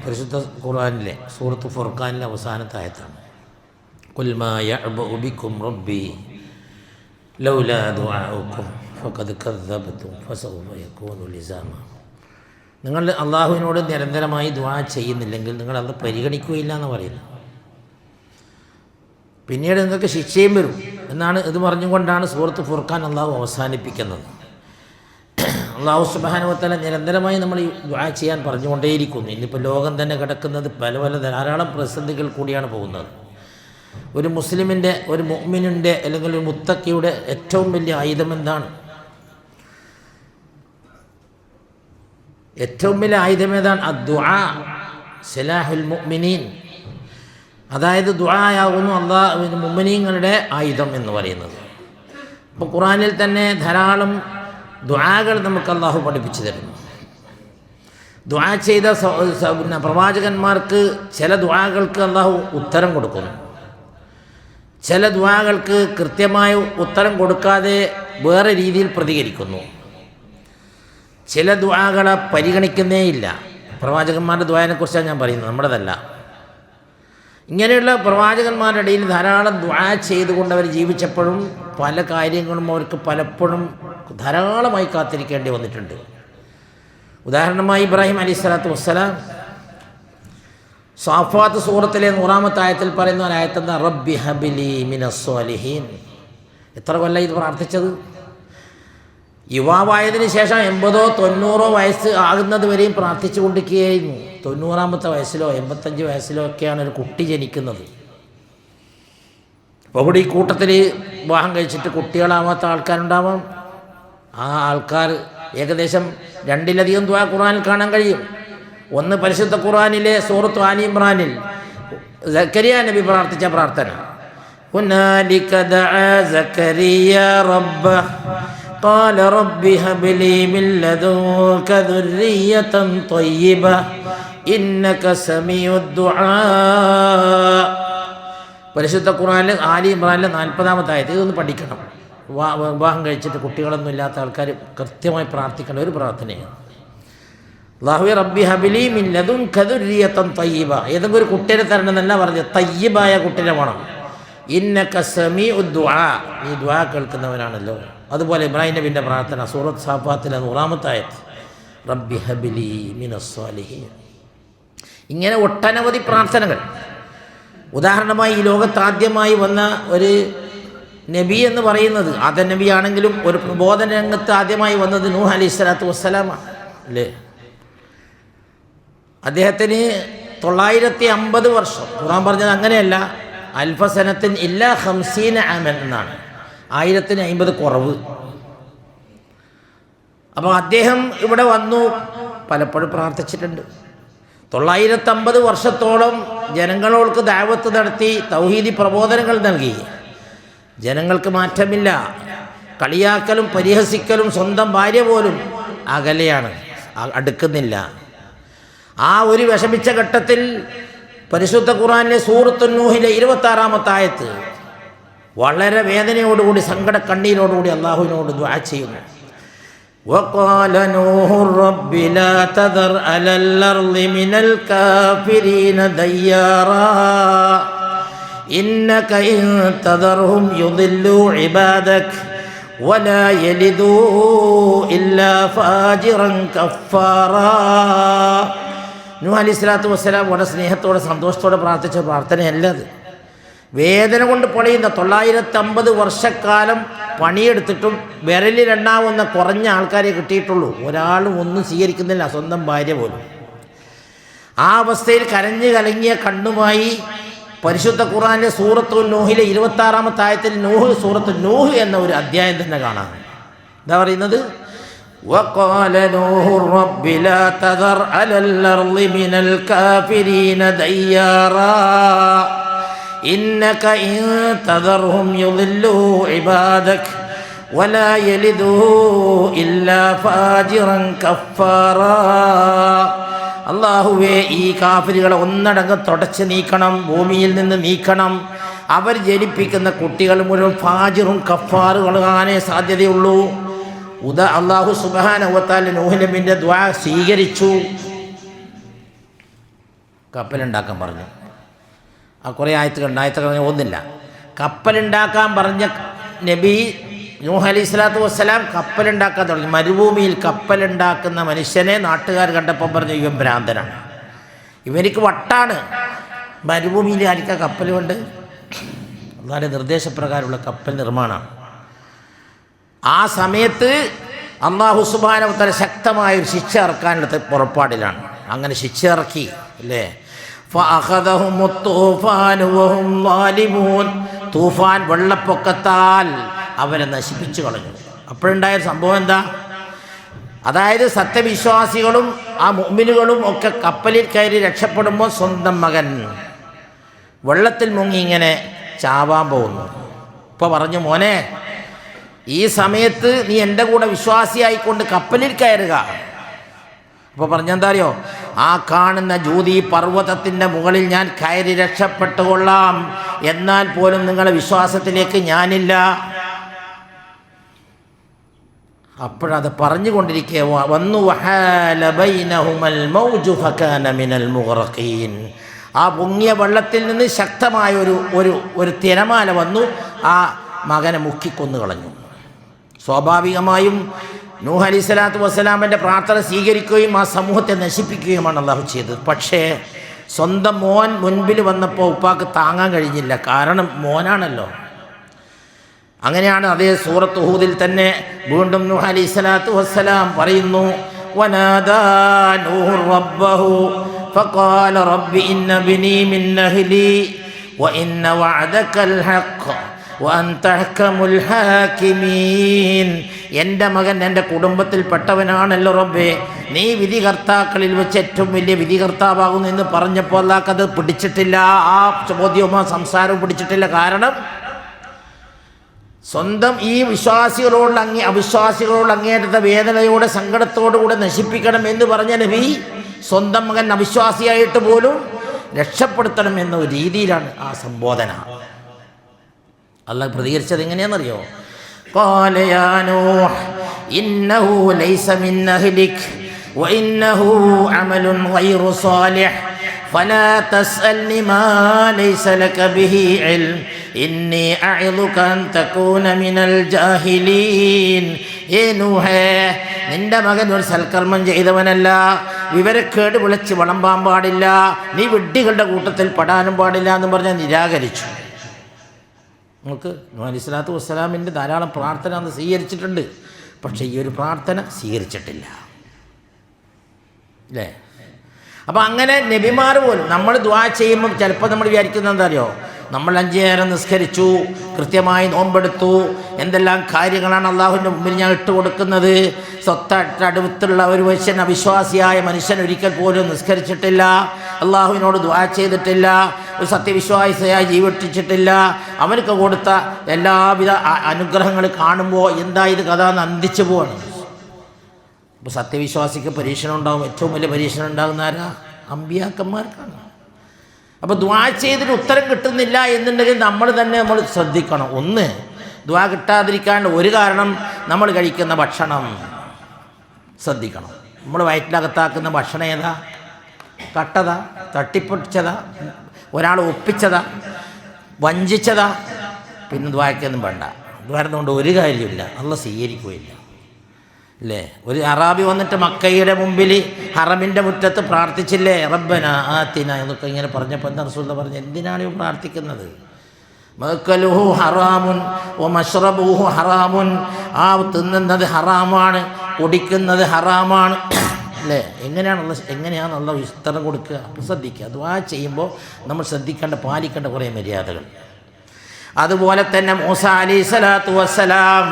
പരിശുദ്ധ ഖുർആനിലെ സൂറത്ത് ഫുർഖാനിലെ അവസാനത്തെ ആയത്താണ്. ഖുൽ മാ യഅ്ബഉ ബികും റബ്ബി ലൗലാ ദുആഉകും ഫഖദ് കദ്ദബ്തും ഫസൗഫ യകൂനു ലിസാമ. നിങ്ങൾ അള്ളാഹുവിനോട് നിരന്തരമായി ദുആ ചെയ്യുന്നില്ലെങ്കിൽ നിങ്ങൾ അത് പരിഗണിക്കുകയില്ല എന്ന് പറയുന്നു. പിന്നീട് നിങ്ങൾക്ക് ശിക്ഷയും വരും എന്നാണ് ഇത് പറഞ്ഞുകൊണ്ടാണ് സൂറത്ത് ഫുർഖാൻ അള്ളാഹു അവസാനിപ്പിക്കുന്നത്. അള്ളാഹു സുബ്ഹാനഹു വ തആല നിരന്തരമായി നമ്മൾ ഈ ദുആ ചെയ്യാൻ പറഞ്ഞുകൊണ്ടേയിരിക്കുന്നു. ഇന്നിപ്പോൾ ലോകം തന്നെ കിടക്കുന്നത് പല ധാരാളം പ്രതിസന്ധികൾ കൂടിയാണ് പോകുന്നത്. ഒരു മുസ്ലിമിൻ്റെ, ഒരു മുഅ്മിനിൻ്റെ അല്ലെങ്കിൽ ഒരു മുത്തക്കിയുടെ ഏറ്റവും വലിയ ആയുധം എന്താണ്? ഏറ്റവും വലിയ ആയുധം ഏതാണ്? അദ്ദുആ സിലാഹുൽ മുഅ്മിനീൻ. അതായത് ദുആയാകുന്നു മുഅ്മിനീങ്ങളുടെ ആയുധം എന്ന് പറയുന്നത്. ഇപ്പോൾ ഖുർആനിൽ തന്നെ ധാരാളം ദുആകൾ നമുക്ക് അള്ളാഹു പഠിപ്പിച്ചു തരുന്നു. ദുആ ചെയ്ത പ്രവാചകന്മാർക്ക് ചില ദുആകൾക്ക് അള്ളാഹു ഉത്തരം കൊടുക്കുന്നു, ചില ദുആകൾക്ക് കൃത്യമായ ഉത്തരം കൊടുക്കാതെ വേറെ രീതിയിൽ പ്രതികരിക്കുന്നു, ചില ദുആകളെ പരിഗണിക്കുന്നേയില്ല. പ്രവാചകന്മാരുടെ ദുആനെക്കുറിച്ചാണ് ഞാൻ പറയുന്നത്, നമ്മുടേതല്ല. ഇങ്ങനെയുള്ള പ്രവാചകന്മാരുടെ ഇടയിൽ ധാരാളം ദുആ ചെയ്തുകൊണ്ട് അവർ ജീവിച്ചപ്പോഴും പല കാര്യങ്ങളും അവർക്ക് പലപ്പോഴും ധാരാളമായി കാത്തിരിക്കേണ്ടി വന്നിട്ടുണ്ട്. ഉദാഹരണമായി ഇബ്രാഹിം അലൈഹിസ്സലാത്തു വസ്സലാം സാഫാത്ത് സൂറത്തിലെ 100-ാമത്തെ ആയത്തിൽ പറയുന്ന ഒരായത്തെന്താ? റബ്ബി ഹബിലി മിനസ് സ്വാലിഹീൻ. എത്ര കൊല്ലം ഇത് പ്രാർത്ഥിച്ചത്? യുവാവായതിനു ശേഷം 80-90 വയസ്സ് ആകുന്നത് വരെയും പ്രാർത്ഥിച്ചു കൊണ്ടിരിക്കുകയായിരുന്നു. 90-ാമത്തെ വയസ്സിലോ 85 വയസ്സിലോ ഒക്കെയാണ് ഒരു കുട്ടി ജനിക്കുന്നത്. അപ്പോൾ ഇവിടെ ഈ കൂട്ടത്തിൽ വിവാഹം കഴിച്ചിട്ട് കുട്ടികളാവാത്ത ആൾക്കാരുണ്ടാവാം. ആ ആൾക്കാർ ഏകദേശം 2-ലധികം ദുആ ഖുർആനിൽ കാണാൻ കഴിയും. ഒന്ന് പരിശുദ്ധ ഖുർആനിലെ സൂറത്ത് ആലി ഇമ്രാനിൽ സക്കരിയ നബി പ്രാർത്ഥിച്ച പ്രാർത്ഥന, ഹുനാലിക ദഅ സക്കരിയ റബ്ബഹ ഖാല റബ്ബി ഹബ്ലി മിൻ ലദുൻക ദുർരിയതൻ ത്വയ്യിബ ഇന്നക സമീഉദ് ദുആ. പരിശുദ്ധ ഖുർആനിൽ ആലി ഇമ്രാനിലെ 40-ാമത്തെ ആയത്ത്. ഇതൊന്ന് പഠിക്കണം. വിവാഹം കഴിച്ചിട്ട് കുട്ടികളൊന്നും ഇല്ലാത്ത ആൾക്കാർ കൃത്യമായി പ്രാർത്ഥിക്കേണ്ട ഒരു പ്രാർത്ഥനയാണ്. അല്ലാഹുവേ റബ്ബി ഹബ്ലി മിൻ ലദുൻക ദുർരിയതൻ ത്വയ്യിബ. ഏതെങ്കിലും ഒരു കുട്ടിയെ തരണമെന്നല്ല പറഞ്ഞത്, തയ്യിബായ കുട്ടിനെ വേണം. ഇന്നക സമീഉദ് ദുആ, നീ ദുആ കേൾക്കുന്നവനാണല്ലോ. അതുപോലെ ഇബ്രാഹിം നബിൻ്റെ പ്രാർത്ഥന സൂറത്ത് സാഫാത്തിലെ 100-ാമത്തെ ആയത്ത്, റബ്ബി ഹബ്ലി മിനസ് സ്വാലിഹീൻ. ഇങ്ങനെ ഒട്ടനവധി പ്രാർത്ഥനകൾ. ഉദാഹരണമായി ഈ ലോകത്ത് ആദ്യമായി വന്ന ഒരു നബി എന്ന് പറയുന്നത് ആദം നബിയാണെങ്കിലും ഒരു പ്രബോധന രംഗത്ത് ആദ്യമായി വന്നത് നൂഹ് അലൈഹിസ്സലാത്തു വസ്സലാമാണ് അല്ലേ? അദ്ദേഹത്തിന് 950 വർഷം. ഖുർആൻ പറഞ്ഞത് അങ്ങനെയല്ല, അൽഫസനത്തിൻ ഇല്ലാ 50 ആമൻ എന്നാണ്, 1050 കുറവ്. അപ്പോൾ അദ്ദേഹം ഇവിടെ വന്നു, പലപ്പോഴും പ്രാർത്ഥിച്ചിട്ടുണ്ട്. 950 വർഷത്തോളം ജനങ്ങളോൾക്ക് ദഅവത്ത് നടത്തി തൗഹീദി പ്രബോധനങ്ങൾ നൽകി. ജനങ്ങൾക്ക് മാറ്റമില്ല. കളിയാക്കലും പരിഹസിക്കലും, സ്വന്തം ഭാര്യ പോലും അകലെയാണ്, അടുക്കുന്നില്ല. ആ ഒരു വിഷമിച്ച ഘട്ടത്തിൽ പരിശുദ്ധ ഖുർആനിലെ സൂറത്തു നൂഹിലെ 26-ാമത്തെ ആയത്ത് വളരെ വേദനയോടുകൂടി സങ്കട കണ്ണീരോടുകൂടി അള്ളാഹുവിനോട് ദുആ ചെയ്യുന്നു. وقال نوح رب لا تذر على الأرض من الكافرين ديارا إنك إن تذرهم يضلوا عبادك ولا يلدوا إلا فاجرا كفارا. നൂഹ് അലൈഹിസ്സലാത്തു വസ്സലാം വളരെ സ്നേഹത്തോടെ സന്തോഷത്തോടെ പ്രാർത്ഥിച്ച പ്രാർത്ഥനയല്ല അത്. വേദന കൊണ്ട് പൊളിയുന്ന 950 വർഷക്കാലം പണിയെടുത്തിട്ടും വിരലിലെണ്ണാവുന്ന കുറഞ്ഞ ആൾക്കാരെ കിട്ടിയിട്ടുള്ളൂ. ഒരാളും ഒന്നും സ്വീകരിക്കുന്നില്ല, സ്വന്തം ഭാര്യ പോലും. ആ അവസ്ഥയിൽ കരഞ്ഞു കലങ്ങിയ കണ്ണുമായി പരിശുദ്ധ ഖുർആനിലെ സൂറത്തു നൂഹിലെ 26-ാമത്തെ ആയത്തിൽ സൂറത്തു നൂഹ് എന്ന ഒരു അധ്യായം തന്നെ കാണാം. എന്താ പറയുന്നത്? وقال نوح رب لا تذر على الأرض من الكافرين ديارا إنك إن تذرهم يضلوا عبادك ولا يلدوا إلا فاجرا كفارا. അള്ളാഹുവേ, ഈ കാഫിറുകളെ ഒന്നടങ്കം തുടച്ച് നീക്കണം, ഭൂമിയിൽ നിന്ന് നീക്കണം. അവർ ജനിപ്പിക്കുന്ന കുട്ടികൾ മുഴുവൻ ഫാജിറും കഫാറുകളാനേ സാധ്യതയുള്ളൂ. അല്ലാഹു സുബ്ഹാനഹു വ തആല നൂഹ് നബിയുടെ ദുആ സ്വീകരിച്ചു. കപ്പലുണ്ടാക്കാൻ പറഞ്ഞു. ആ കുറേ ആയത്തുകൾ ഒന്നില്ല. കപ്പലുണ്ടാക്കാൻ പറഞ്ഞ നബി നൂഹ് അലൈഹി സ്വലാത്തു വസ്സലാം കപ്പലുണ്ടാക്കാൻ തുടങ്ങി. മരുഭൂമിയിൽ കപ്പലുണ്ടാക്കുന്ന മനുഷ്യനെ നാട്ടുകാർ കണ്ടപ്പോൾ പറഞ്ഞു, ഇവൻ ഭ്രാന്തനാണ്, ഇവനിക്ക് വട്ടാണ്, മരുഭൂമിയിൽ ആയിരിക്കാം കപ്പൽ കൊണ്ട്. അള്ളാഹുവിൻ്റെ നിർദ്ദേശപ്രകാരമുള്ള കപ്പൽ നിർമ്മാണമാണ്. ആ സമയത്ത് അല്ലാഹു സുബ്ഹാനഹു വ തആല ശക്തമായൊരു ശിക്ഷ ഇറക്കാനുള്ള പുറപ്പാടിലാണ്. അങ്ങനെ ശിക്ഷ ഇറക്കി അല്ലേ. ഫഅഖദഹുമു തൂഫാനു വഹും ളാലിമൂൻ. തൂഫാൻ വെള്ളപ്പൊക്കത്താൽ അവരെ നശിപ്പിച്ചു കളഞ്ഞു. അപ്പോഴുണ്ടായ സംഭവം എന്താ? അതായത് സത്യവിശ്വാസികളും ആ മുഅ്മിനുകളും ഒക്കെ കപ്പലിൽ കയറി രക്ഷപ്പെടുമ്പോൾ സ്വന്തം മകൻ വെള്ളത്തിൽ മുങ്ങി ഇങ്ങനെ ചാവാൻ പോകുന്നു. ഇപ്പോൾ പറഞ്ഞു, മോനെ ഈ സമയത്ത് നീ എൻ്റെ കൂടെ വിശ്വാസിയായിക്കൊണ്ട് കപ്പലിൽ കയറുക. അപ്പോൾ പറഞ്ഞെന്താ അറിയോ? ആ കാണുന്ന ജൂതി പർവ്വതത്തിൻ്റെ മുകളിൽ ഞാൻ കയറി രക്ഷപ്പെട്ടുകൊള്ളാം, എന്നാൽ പോലും നിങ്ങളുടെ വിശ്വാസത്തിലേക്ക് ഞാനില്ല. അപ്പോഴത് പറഞ്ഞുകൊണ്ടിരിക്കുക വന്നു വഹാല ബൈനഹുമൽ മൗജു ഫകാന മിനൽ മുഗ്റഖീൻ. ആ പൊങ്ങിയ വെള്ളത്തിൽ നിന്ന് ശക്തമായ ഒരു തിരമാല വന്നു, ആ മകനെ മുക്കിക്കൊന്നു കളഞ്ഞു. സ്വാഭാവികമായും നൂഹ് അലൈഹി സ്വലാത്തു വസ്സലാമിൻ്റെ പ്രാർത്ഥന സ്വീകരിക്കുകയും ആ സമൂഹത്തെ നശിപ്പിക്കുകയുമാണ് അള്ളാഹു ചെയ്തത്. പക്ഷേ സ്വന്തം മോൻ മുൻപിൽ വന്നപ്പോൾ ഉപ്പാക്ക് താങ്ങാൻ കഴിഞ്ഞില്ല. കാരണം മോനാണല്ലോ. അങ്ങനെയാണ് അതേ സൂറത്ത് ഹൂദിൽ തന്നെ വീണ്ടും നൂഹ് അലൈഹി സ്വലാത്തു വസ്സലാം പറയുന്നു, വനാദാ നൂഹു റബ്ബഹു ഫഖാല റബ്ബി ഇന്ന ബിനി മിൻ അഹ്ലി വഇന്ന വഅദകൽ ഹഖ് വഅൻത അഹ്കമുൽ ഹാകിമീൻ. എൻ്റെ മകൻ എൻ്റെ കുടുംബത്തിൽപ്പെട്ടവനാണല്ലോ റബ്ബേ, നീ വിധികർത്താക്കളിൽ വെച്ച് ഏറ്റവും വലിയ വിധികർത്താവാകുന്നു എന്ന് പറഞ്ഞപ്പോൾ അല്ലാഹ് പിടിച്ചിട്ടില്ല. ആ ചോദ്യവും ആ സംസാരവും പിടിച്ചിട്ടില്ല. കാരണം സ്വന്തം ഈ വിശ്വാസികളോടുള്ള അവിശ്വാസികളോടുള്ള അങ്ങേയറ്റത്തെ വേദനയോടെ സങ്കടത്തോടുകൂടെ നശിപ്പിക്കണം എന്ന് പറഞ്ഞ നബി സ്വന്തം മകൻ അവിശ്വാസിയായിട്ട് പോലും രക്ഷപ്പെടുത്തണം എന്ന ഒരു രീതിയിലാണ് ആ സംബോധന. അള്ളാഹ് പ്രതികരിച്ചത് എങ്ങനെയാണെന്നറിയോ? ഖാല യാ നൂഹ് ഇന്നഹു ലൈസ മിൻ അഹ്ലിക് വഇന്നഹു അമലുൻ ഗൈറു സാലിഹ് ഫലാ തസ്അൽനി മാ ലൈസ ലക ബിഹി ഇൽം ഇന്നി അഇദുക അൻ തകൂന മിനൽ ജാഹിലീൻ. ഏ നൂഹേ, നിന്റെ മകൻ ഒരു സൽക്കർമ്മം ചെയ്തവനല്ല, വിവരക്കേട് വിളിച്ച് വിളമ്പാൻ പാടില്ല, നീ വിഡ്ഢികളുടെ കൂട്ടത്തിൽ പെടാനും പാടില്ല എന്ന് പറഞ്ഞാൽ നിരാകരിച്ചു. നമുക്ക് നൂഹ് അലൈഹി സ്വലാത്തു വസ്സലാമിൻ്റെ ധാരാളം പ്രാർത്ഥന അന്ന് സ്വീകരിച്ചിട്ടുണ്ട്. പക്ഷേ ഈ ഒരു പ്രാർത്ഥന സ്വീകരിച്ചിട്ടില്ല അല്ലേ? അപ്പം അങ്ങനെ നബിമാർ പോലും നമ്മൾ ദുആ ചെയ്യുമ്പോൾ ചിലപ്പോൾ നമ്മൾ വിചാരിക്കുന്നത് എന്താ അറിയോ? നമ്മൾ 5 നേരം നിസ്കരിച്ചു, കൃത്യമായി നോമ്പെടുത്തു, എന്തെല്ലാം കാര്യങ്ങളാണ് അള്ളാഹുവിൻ്റെ മുമ്പിൽ ഞാൻ ഇട്ടുകൊടുക്കുന്നത്. സ്വത്തടുത്തുള്ള ഒരു മനുഷ്യൻ, അവിശ്വാസിയായ മനുഷ്യൻ ഒരിക്കൽ പോലും നിസ്കരിച്ചിട്ടില്ല, അള്ളാഹുവിനോട് ദുആ ചെയ്തിട്ടില്ല, ഒരു സത്യവിശ്വാസിയായി ജീവിച്ചിട്ടില്ല. അവനക്ക് കൊടുത്ത എല്ലാവിധ അനുഗ്രഹങ്ങൾ കാണുമ്പോൾ എന്താ ഇത് കഥ എന്ന് അന്തിച്ചു പോവാണ്. അപ്പോൾ സത്യവിശ്വാസിക്ക് പരീക്ഷണം ഉണ്ടാവും. ഏറ്റവും വലിയ പരീക്ഷണം ഉണ്ടാകുന്ന ആരാ? അമ്പിയാക്കന്മാർക്കാണ്. അപ്പോൾ ദുആ ചെയ്തിട്ട് ഉത്തരം കിട്ടുന്നില്ല എന്നുണ്ടെങ്കിൽ നമ്മൾ ശ്രദ്ധിക്കണം. ഒന്ന്, ദുആ കിട്ടാതിരിക്കാണ്ട് ഒരു കാരണം നമ്മൾ കഴിക്കുന്ന ഭക്ഷണം ശ്രദ്ധിക്കണം. നമ്മൾ വയറ്റിലകത്താക്കുന്ന ഭക്ഷണം ഏതാ? കട്ടതാ, തട്ടിപ്പൊട്ടിച്ചതാ, ഒരാൾ ഒപ്പിച്ചതാ, വഞ്ചിച്ചതാ. പിന്നെ ദുആയ്ക്കൊന്നും വേണ്ട. ദുആ ഒരു കാര്യമില്ല, അള്ളാഹ് സ്വീകരിക്കുകയില്ല അല്ലേ? ഒരു അറാബി വന്നിട്ട് മക്കയുടെ മുമ്പിൽ ഹറമിൻ്റെ മുറ്റത്ത് പ്രാർത്ഥിച്ചില്ലേ, റബ്ബന ആതിന എന്നൊക്കെ ഇങ്ങനെ പറഞ്ഞപ്പോൾ എന്താ റസൂലുള്ളാഹി പറഞ്ഞു, എന്തിനാണ് ഇവ പ്രാർത്ഥിക്കുന്നത്? മഅ്കലുഹു ഹറാമുൻ വമശ്റബുഹു ഹറാമുൻ. ആ തിന്നുന്നത് ഹറാമാണ്, കുടിക്കുന്നത് ഹറാമാണ് അല്ലേ? എങ്ങനെയാണുള്ള വിസ്തരം കൊടുക്കുക? അപ്പോൾ ശ്രദ്ധിക്കുക. ദുആ ചെയ്യുമ്പോൾ നമ്മൾ ശ്രദ്ധിക്കേണ്ട, പാലിക്കേണ്ട കുറേ മര്യാദകൾ. അതുപോലെ തന്നെ മൂസ അലൈഹി സ്വലാത്തു വസ്സലാം,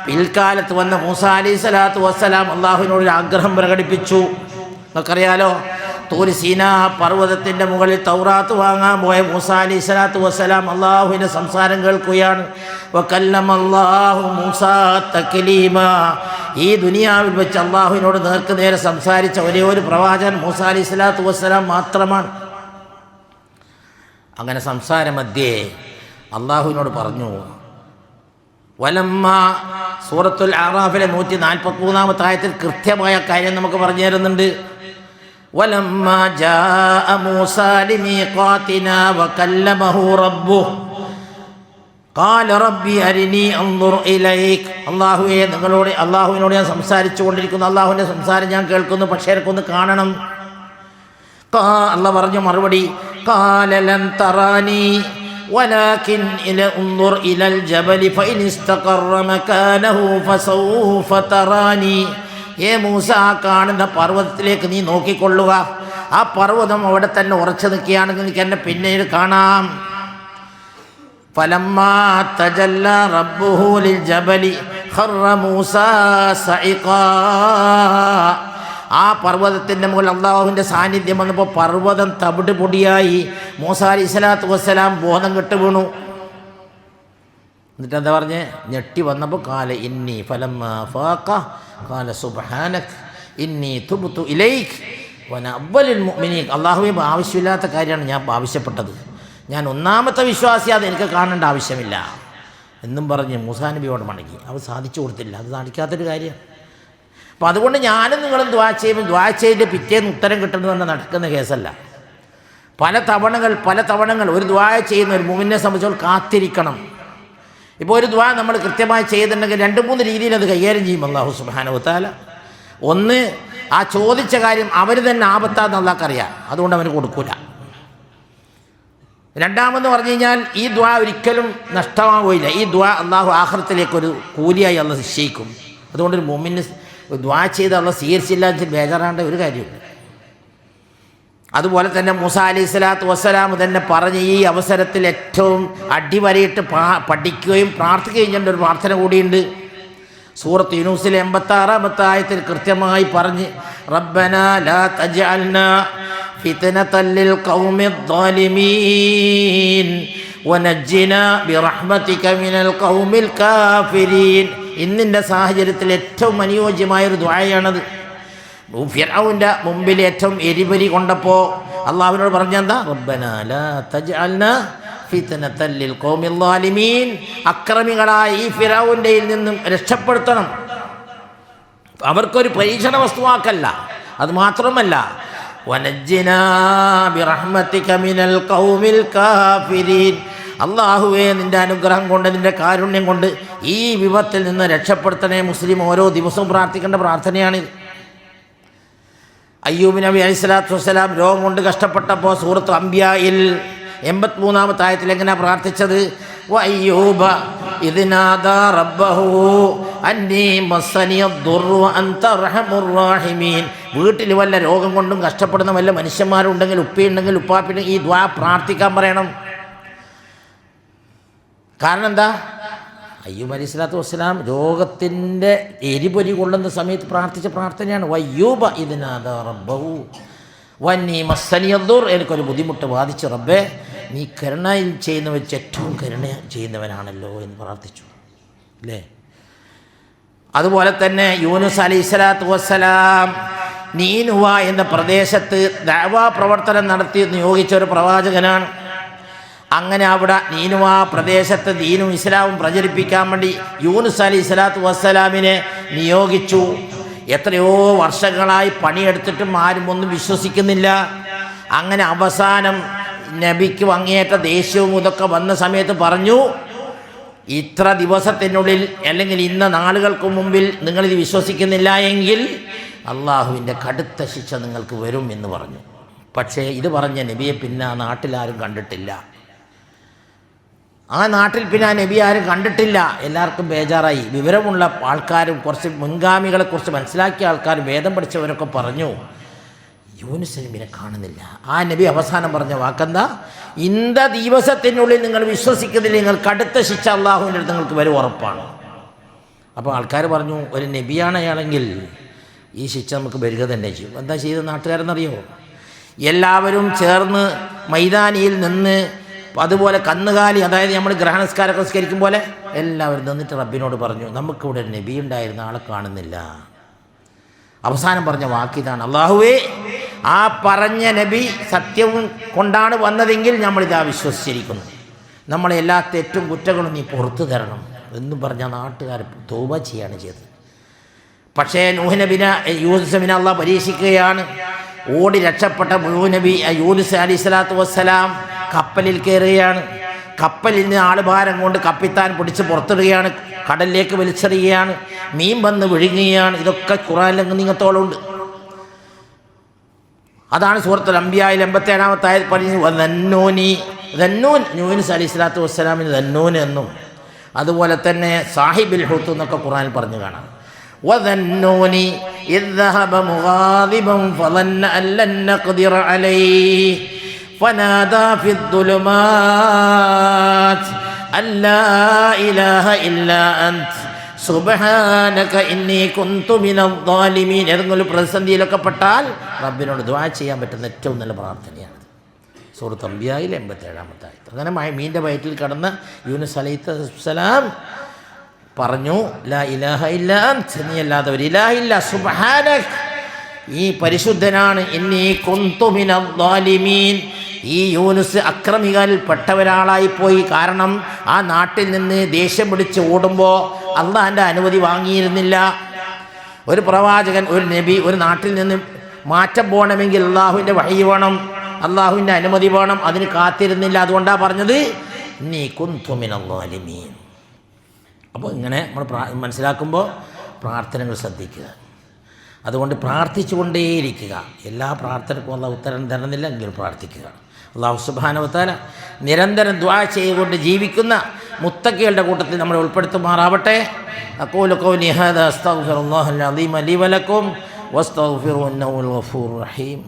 പിൽക്കാലത്ത് വന്ന മൂസ അലൈഹി സ്വലാത്തു വസ്സലാം അള്ളാഹുവിനോടൊരു ആഗ്രഹം പ്രകടിപ്പിച്ചു. നമുക്കറിയാലോ, തൂർ സീനാ പർവ്വതത്തിൻ്റെ മുകളിൽ തൗറാത്ത് വാങ്ങാൻ പോയ മൂസ അലൈഹി സ്വലാത്തു വസ്സലാം അള്ളാഹുവിൻ്റെ സംസാരം കേൾക്കുകയാണ്. വകല്ലമല്ലാഹു മൂസാ തക്ലീമാ. ഈ ദുനിയാവിൽ വെച്ച് അള്ളാഹുവിനോട് നേർക്ക് നേരെ സംസാരിച്ച ഒരേ ഒരു പ്രവാചകൻ മൂസ അലൈഹി സ്വലാത്തു വസ്സലാം മാത്രമാണ്. അങ്ങനെ സംസാരമധ്യേ അള്ളാഹുവിനോട് പറഞ്ഞു, വലമ്മ സൂറത്തുൽ അറാഫിലെ 143-ാമത്തെ ആയത്തിൽ കൃത്യമായ കാര്യം നമുക്ക് പറഞ്ഞു തരുന്നുണ്ട്. വലമ്മാ ജാഅ മൂസാ ലിമീഖാതിനാ വകല്ലമഹു റബ്ബുഹു ഖാല റബ്ബി അരിനി അൻദുർ ഇലൈക്. അള്ളാഹുവിനോട് ഞാൻ സംസാരിച്ചു കൊണ്ടിരിക്കുന്നു, അള്ളാഹുവിൻ്റെ സംസാരം ഞാൻ കേൾക്കുന്നു, പക്ഷേ എനിക്കൊന്ന് കാണണം. അള്ളാഹ് പറഞ്ഞു മറുപടി, ഖാല ലൻ തറാനി വലാകിൻ ഉൻദുർ ഇലൽ ജബലി ഫഇൻ ഇസ്തഖറ മകാനഹു ഫസൗഫ തറാനി. ഏ മൂസ, ആ കാണുന്ന പർവ്വതത്തിലേക്ക് നീ നോക്കിക്കൊള്ളുക. ആ പർവ്വതം അവിടെ തന്നെ ഉറച്ചു നിൽക്കുകയാണെങ്കിൽ എനിക്ക് എന്നെ പിന്നീട് കാണാം. ഫലമ്മാ തജല്ലാ റബ്ബുഹു ലിൽജബലി ഖറ മൂസാ സഇഖാ. ആ പർവ്വതത്തിൻ്റെ മുകളിൽ അള്ളാഹുവിൻ്റെ സാന്നിധ്യം വന്നപ്പോൾ പർവ്വതം തവിട് പൊടിയായി. മൂസാ അലൈഹിസ്സലാത്തു വസ്സലാം ബോധം കെട്ട് വീണു. എന്നിട്ട് എന്താ പറഞ്ഞ് ഞെട്ടി വന്നപ്പോൾ കാല ഇന്നി ഫലമ്മാ ഫാഖ കാല സുബ്ഹാനക് ഇന്നി തുബ്തു ഇലൈക് വന അവ്വലുൽ മുഅ്മിനീൻ. അള്ളാഹുവേ, ആവശ്യമില്ലാത്ത കാര്യമാണ് ഞാൻ ആവശ്യപ്പെട്ടത്, ഞാൻ ഒന്നാമത്തെ വിശ്വാസിയാതെ എനിക്ക് കാണേണ്ട ആവശ്യമില്ല എന്നും പറഞ്ഞ് മൂസാ നബിയോട് മടങ്ങി. അവർ സാധിച്ചു കൊടുത്തില്ല, അത് സാധിക്കാത്തൊരു കാര്യം. അപ്പം അതുകൊണ്ട് ഞാനും നിങ്ങളും ദ്വാ ചെയ്യുമ്പോൾ ദ്വാ ചെയ്ത് പിറ്റേന്ന് ഉത്തരം കിട്ടുന്നത് തന്നെ നടക്കുന്ന കേസല്ല. പല തവണകൾ ഒരു ദ്വാ ചെയ്യുന്ന ഒരു മുഅ്മിനെ സംബന്ധിച്ചോളം കാത്തിരിക്കണം. ഇപ്പോൾ ഒരു ദ്വാ നമ്മൾ കൃത്യമായി ചെയ്തിട്ടുണ്ടെങ്കിൽ 2-3 രീതിയിൽ അത് കൈകാര്യം ചെയ്യും അല്ലാഹു സുബ്ഹാനഹു വ തആല. ഒന്ന്, ആ ചോദിച്ച കാര്യം അവർ തന്നെ ആപത്താന്ന് അല്ലാഹ്ക്കറിയാം, അതുകൊണ്ട് അവന് കൊടുക്കൂല. രണ്ടാമെന്ന് പറഞ്ഞു കഴിഞ്ഞാൽ ഈ ദ്വാ ഒരിക്കലും നഷ്ടമാവുകയില്ല. ഈ ദ്വാ അള്ളാഹു ആഖിറത്തിലേക്കൊരു കൂലിയായി അള്ളാഹ് നിശ്ചയിക്കും. അതുകൊണ്ടൊരു മുഅ്മിന് ദ്വാ ചെയ്ത് അള്ളാഹ് സ്വീകരിച്ചില്ല എന്ന് പേജാറേണ്ട ഒരു കാര്യമില്ല. അതുപോലെ തന്നെ മൂസാ അലൈഹിസ്സലാത്തു വസ്സലാം തന്നെ പറഞ്ഞ ഈ അവസരത്തിൽ ഏറ്റവും അടിവരയിട്ട് പഠിക്കുകയും പ്രാർത്ഥിക്കുകയും ചെയ്യേണ്ട ഒരു പ്രാർത്ഥന കൂടിയുണ്ട്. സൂറത്ത് യൂനൂസിലെ 86-ാമത്തെ ആയത്തിൽ കൃത്യമായി പറഞ്ഞ് റബ്ബനാ ലാ തജ്അൽനാ ഫിത്നതൻ ലിൽ ഖൗമിദ് ളാലിമീൻ വനജ്ജിനാ ബിറഹ്മതിക മിനൽ ഖൗമിൽ കാഫിരീൻ. ഇന്നിൻ്റെ സാഹചര്യത്തിൽ ഏറ്റവും അനുയോജ്യമായൊരു ദുആയാണത്. ഫിർഔന്റെ മുമ്പിൽ ഏറ്റവും എരിപരി കൊണ്ടപ്പോൾ അള്ളാഹുവിനോട് പറഞ്ഞെന്താ, റബ്ബനാ ലാ തജ്അൽനാ ഫിത്നതൻ ലിൽ ഖൗമിൽ ളാലിമീൻ. അക്രമികളായ ഈ ഫിർഔന്റെയിൽ നിന്നും രക്ഷപ്പെടുത്തണം, അവർക്കൊരു പരീക്ഷണ വസ്തുവാക്കല്ല. അത് മാത്രമല്ല, വനജ്ജിനാ ബിറഹ്മതിക മിനൽ ഖൗമിൽ കാഫിരീൻ. അള്ളാഹുവേ, നിൻ്റെ അനുഗ്രഹം കൊണ്ട്, നിൻ്റെ കാരുണ്യം കൊണ്ട് ഈ വിപത്തിൽ നിന്ന് രക്ഷപ്പെടുത്തണേ. മുസ്ലിം ഓരോ ദിവസവും പ്രാർത്ഥിക്കേണ്ട പ്രാർത്ഥനയാണ്. അയ്യൂബ് നബി അലൈഹിസ്സലാത്തു വസ്സലാം രോഗം കൊണ്ട് കഷ്ടപ്പെട്ടപ്പോൾ സൂറത്ത് അംബിയായിൽ 83-ാമത്തെ ആയത്തിൽ എങ്ങനെയാണ് പ്രാർത്ഥിച്ചത്? വഅയ്യൂബ ഇദ് നാദാ റബ്ബഹു അന്നീ മസ്സനിയദ്ദുർറു വഅൻത അർഹമുർ റഹീമീൻ. വീട്ടിൽ വല്ല രോഗം കൊണ്ടും കഷ്ടപ്പെടുന്ന വല്ല മനുഷ്യന്മാരുണ്ടെങ്കിൽ, ഉപ്പയുണ്ടെങ്കിൽ, ഉപ്പാപ്പിണ്ടെങ്കിൽ ഈ ദ്വാ പ്രാർത്ഥിക്കാൻ പറയണം. കാരണം എന്താ? അയ്യൂബ് അലൈഹിസ്സലാത്തു വസ്സലാം രോഗത്തിൻ്റെ എരിപൊരി കൊള്ളുന്ന സമയത്ത് പ്രാർത്ഥിച്ച പ്രാർത്ഥനയാണ് വയ്യൂബ ഇദ് നാദാ റബ്ബഹു വന്നീ മസ്സനിയദ്ദുർ. എനിക്കൊരു ബുദ്ധിമുട്ട് ബാധിച്ചു റബ്ബേ, നീ കരുണ ചെയ്യുന്ന വെച്ച് ഏറ്റവും കരുണ ചെയ്യുന്നവനാണല്ലോ എന്ന് പ്രാർത്ഥിച്ചു, അല്ലേ? അതുപോലെ തന്നെ യൂനുസ് അലൈഹിസ്സലാത്തു വസ്സലാം നീനുവ എന്ന പ്രദേശത്ത് ദഅവാ പ്രവർത്തനം നടത്തി നിയോഗിച്ച ഒരു പ്രവാചകനാണ്. അങ്ങനെ അവിടെ നീനുവ പ്രദേശത്ത് ദീനും ഇസ്ലാമും പ്രചരിപ്പിക്കാൻ വേണ്ടി യൂനുസ് അലൈഹിസ്സലാത്തു വസ്സലാമിനെ നിയോഗിച്ചു. എത്രയോ വർഷങ്ങളായി പണിയെടുത്തിട്ടും ആരും ഒന്നും വിശ്വസിക്കുന്നില്ല. അങ്ങനെ അവസാനം നബിക്ക് അങ്ങേയറ്റ ദേഷ്യവും ഇതൊക്കെ വന്ന സമയത്ത് പറഞ്ഞു, ഇത്ര ദിവസത്തിനുള്ളിൽ അല്ലെങ്കിൽ ഇന്ന നാളുകൾക്ക് മുമ്പിൽ നിങ്ങളിത് വിശ്വസിക്കുന്നില്ല എങ്കിൽ അള്ളാഹുവിൻ്റെ കടുത്ത ശിക്ഷ നിങ്ങൾക്ക് വരും എന്ന് പറഞ്ഞു. പക്ഷേ ഇത് പറഞ്ഞ നബിയെ പിന്നെ ആ നാട്ടിലാരും കണ്ടിട്ടില്ല. ആ നാട്ടിൽ പിന്നെ ആ നബി ആരും കണ്ടിട്ടില്ല. എല്ലാവർക്കും ബേജാറായി. വിവരമുള്ള ആൾക്കാരും കുറച്ച് മുൻഗാമികളെക്കുറിച്ച് മനസ്സിലാക്കിയ ആൾക്കാരും വേദം പഠിച്ചവരൊക്കെ പറഞ്ഞു, യൂനുസ് നബിനെ കാണുന്നില്ല. ആ നബി അവസാനം പറഞ്ഞ വാക്കെന്താ? ഇന്ത ദിവസത്തിനുള്ളിൽ നിങ്ങൾ വിശ്വസിക്കുന്നില്ല, നിങ്ങൾ കടുത്ത ശിക്ഷ അള്ളാഹുവിൻ്റെ അടുത്ത് നിങ്ങൾക്ക് വരും, ഉറപ്പാണ്. അപ്പോൾ ആൾക്കാർ പറഞ്ഞു, ഒരു നബിയാണ് അയാളെങ്കിൽ ഈ ശിക്ഷ നമുക്ക് വരിക തന്നെ ചെയ്യും. എന്താ ചെയ്ത നാട്ടുകാരെന്നറിയോ? എല്ലാവരും ചേർന്ന് മൈതാനിയിൽ നിന്ന്, അതുപോലെ കന്നുകാലി, അതായത് നമ്മൾ ഗ്രഹണസ്കാരമൊക്കെ സ്കരിക്കും പോലെ എല്ലാവരും നിന്നിട്ട് റബ്ബിനോട് പറഞ്ഞു, നമുക്കിവിടെ ഒരു നബി ഉണ്ടായിരുന്ന ആളെ കാണുന്നില്ല. അവസാനം പറഞ്ഞ വാക്കിതാണ്, അള്ളാഹുവേ, ആ പറഞ്ഞ നബി സത്യവും കൊണ്ടാണ് വന്നതെങ്കിൽ നമ്മളിതാ വിശ്വസിച്ചിരിക്കുന്നു, നമ്മളെ എല്ലാ തെറ്റും കുറ്റങ്ങളും നീ പുറത്തു തരണം എന്നും പറഞ്ഞ നാട്ടുകാർ തൗബ ചെയ്യാണ് ചെയ്തത്. പക്ഷേ നൂഹ് നബിനെ യൂനുസ് നബിനെ അള്ളാഹ് പരീക്ഷിക്കുകയാണ്. ഓടി രക്ഷപ്പെട്ട നബി യൂനുസ് അലൈഹിസ്സലാത്തു വസ്സലാം കപ്പലിൽ കയറുകയാണ്. കപ്പലിൽ നിന്ന് ആളുഭാരം കൊണ്ട് കപ്പിത്താൻ പിടിച്ച് പുറത്തിടുകയാണ്, കടലിലേക്ക് വലിച്ചെറിയുകയാണ്, മീൻ വന്ന് വിഴുങ്ങുകയാണ്. ഇതൊക്കെ ഖുർആനിൽ നിങ്ങത്തോളുണ്ട്. അതാണ് സൂറത്തുൽ അംബിയായിൽ 87-ാമത്തെ ആയത്ത് പറഞ്ഞു ദന്നൂൻ യൂനുസ് അലൈഹിസ്സലാത്തു വസ്സലാമിന് ദന്നൂൻ എന്നും അതുപോലെ തന്നെ സാഹിബിൽ ഹൂത്ത് എന്നൊക്കെ ഖുർആനിൽ പറഞ്ഞു കാണാം. വദന്നൂനി ഇദ് ദഹബ മുഗാദിബൻ ഫളന്ന അൻ ലൻ നഖ്ദിറ അലൈഹി ഫനാദാ ഫിദ്ദുലുമാത് അല്ലാ ഇലാഹ ഇല്ലാ അൻത സുബ്ഹാനക ഇന്നി കുന്തു മിനദ്ദാലിമീൻ. ഏതെങ്കിലും പ്രതിസന്ധിയിലൊക്കെ പെട്ടാൽ റബ്ബിനോട് ദുആ ചെയ്യാൻ പറ്റുന്ന ഏറ്റവും നല്ല പ്രാർത്ഥനയാണ് സൂറത്ത് അംബിയായിൽ 87-ാമത്തെ ആയത്ത്. അങ്ങനെ മീൻ്റെ വയറ്റിൽ കടന്ന യൂനുസ് അലൈഹിസ്സലാം പറഞ്ഞു, ലാ ഇലാഹ ഇല്ലാ അൻത, നീ അല്ലാതെ ഒരു ഇലാഹില്ല, സുബ്ഹാനക, ഈ പരിശുദ്ധനാണ്, ഇന്നി കുന്തു മിനദ്ദാലിമീൻ. ഈ യൂനുസ് അക്രമികളിൽപ്പെട്ടവരാളായിപ്പോയി. കാരണം ആ നാട്ടിൽ നിന്ന് ദേഷ്യം പിടിച്ച് ഓടുമ്പോൾ അള്ളാഹിൻ്റെ അനുമതി വാങ്ങിയിരുന്നില്ല. ഒരു പ്രവാചകൻ, ഒരു നബി ഒരു നാട്ടിൽ നിന്ന് മാറ്റം പോകണമെങ്കിൽ അള്ളാഹുവിൻ്റെ വഹി വേണം, അള്ളാഹുവിൻ്റെ അനുമതി വേണം. അതിന് കാത്തിരുന്നില്ല. അതുകൊണ്ടാണ് പറഞ്ഞത് നീ കുന്തു മിനദ്ദാലിമീൻ. അപ്പോൾ ഇങ്ങനെ നമ്മൾ മനസ്സിലാക്കുമ്പോൾ പ്രാർത്ഥനകൾ ശ്രദ്ധിക്കുക. അതുകൊണ്ട് പ്രാർത്ഥിച്ചുകൊണ്ടേയിരിക്കുക. എല്ലാ പ്രാർത്ഥനയ്ക്കും അള്ളാഹു ഉത്തരം തരുന്നില്ല എങ്കിലും പ്രാർത്ഥിക്കുക. അള്ളാഹു സുബ്ഹാനഹു വ തആല നിരന്തരം ദുആ ചെയ്തുകൊണ്ട് ജീവിക്കുന്ന മുത്തഖികളുടെ കൂട്ടത്തിൽ നമ്മൾ ഉൾപ്പെടുത്തുമാറാവട്ടെ. അഖൂലു ഖൗലി ഹാദാ അസ്തഗ്ഫിറുല്ലാഹൽ അലീം ലി വലക്കും വസ്തഗ്ഫിറൂ ഇന്നഹു അൽ ഗഫൂറുർ റഹീം.